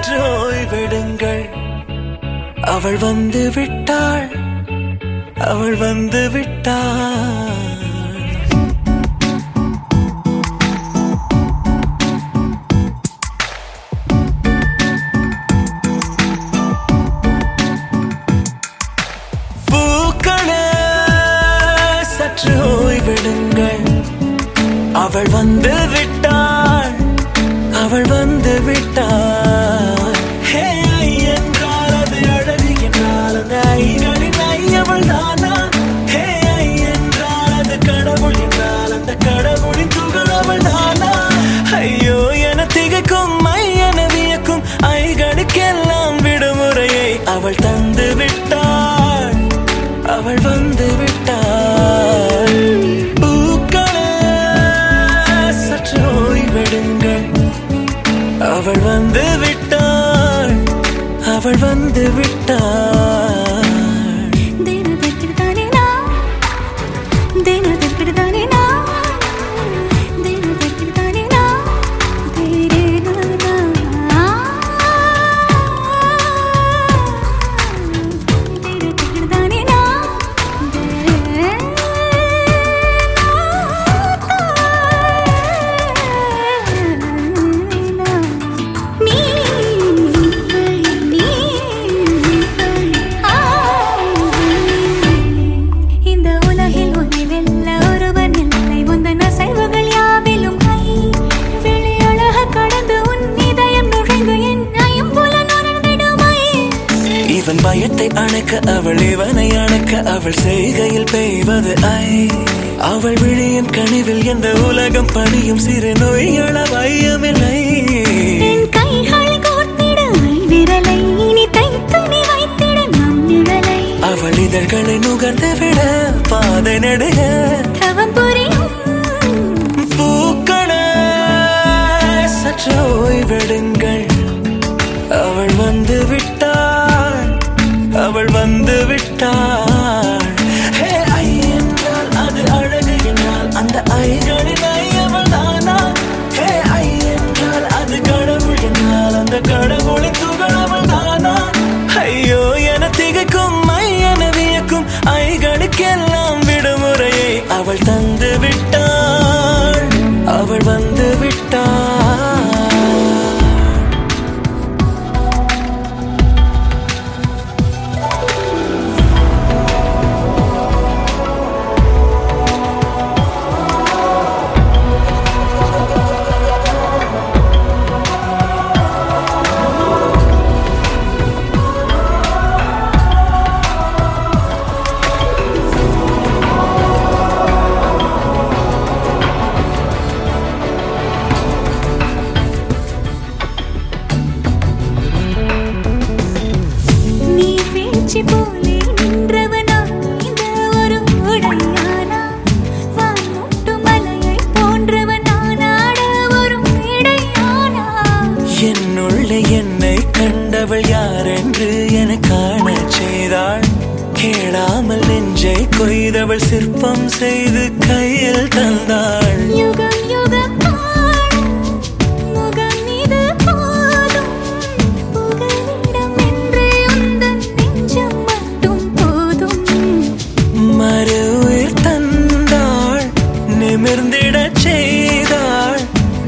சற்று ஓய்வெடுங்கள். அவள் வந்து விட்டாள், அவள் வந்து விட்டாள். பூக்களே சற்று ஓய்வெடுங்கள். அவள் வந்து விட்டாள், அவள் வந்து விட்டாள். ஹே என்றால் அது அழகு என்றால் அந்த ஐகளின் ஐயவள் தானா? ஹே என்றால் அது கடவுள் என்றால் அந்த கடவுளின் துகள் அவள் தானா? ஐயோ என திகைக்கும் என வியக்கும் ஐகளுக்கெல்லாம் விடுமுறையை அவள் தந்து விட்டாள், அவள் வந்து விட்டாள். பூக்களே சற்று ஓய்வெடுங்கள். அவள் வந்து விட்டாள், அவள் வந்து விட்டாள். இவன் பயத்தை அணைக்க அவள் இவனை அணைக்க அவள் செய்கையில் பெய்வது ஐ. அவள் விழியின் கனிவில் எந்த உலகம் பணியும் சிறு நோய்கள வையமில்லை. அவள் இதழ்களை நுகர்ந்து விட பாதை நடுக பூக்களே சற்று ஓய்வெடுங்கள். அவள் வந்து விட்டாள், அவள் வந்து விட்டாள். ஹே ஐ என்றால் அது அழகு என்றால் அந்த ஐகளின் ஐயவள் தானா? ஹே ஐ என்றால் அது கடவுள் என்றால் அந்த கடவுளின் துகள் அவள் தானா? ஐயோ என திகைக்கும் என வியக்கும் ஐகளுக்கெல்லாம் விடுமுறையை அவள் தந்து விட்டாள், அவள் வந்து விட்டாள். என்னுள்ளே என்னை கண்டவள் யாரென்று என காண செய்தாள். கேளாமல் நெஞ்சை கொய்தவள் சிற்பம் செய்து கையில் தந்தாள். யுகம் யுகம் முகம் இது போதும் புகலிடம் என்று உந்தன் நெஞ்சம் மட்டும் போதும். மறு உயிர் தந்தாள், நிமிர்ந்திடச் செய்தாள்.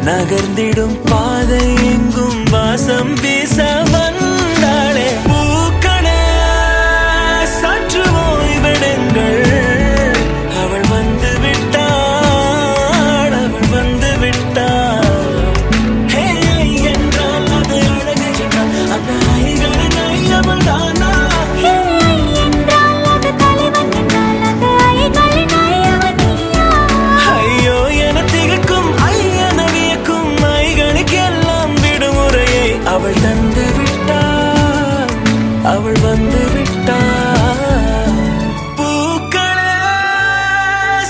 நகர்ந்திடும் பாதை எங்கும் வாசம் வீச வந்தாளே. பூக்களே சற்று ஓய்வெடுங்கள். அவள் வந்து விட்டாள், அவள் வந்து விட்டாள். ஹே என்றால் அது அழகு என்றால் அந்த ஐகளின் ஐயவள் தானா? ஹே என்றால் அது தலைவன் என்றால் அந்த ஐகளின் ஐயவன் நீயா? ஐயோ என திகைக்கும் என வியக்கும் ஐகளுக்கெல்லாம் விடுமுறையை அவள் தந்து விட்டாள், அவள் வந்து விட்டாள். பூக்களே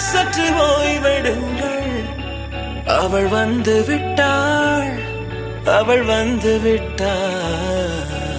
சற்று ஓய்வெடுங்கள். அவள் வந்து விட்டாள், அவள் வந்து விட்டாள்.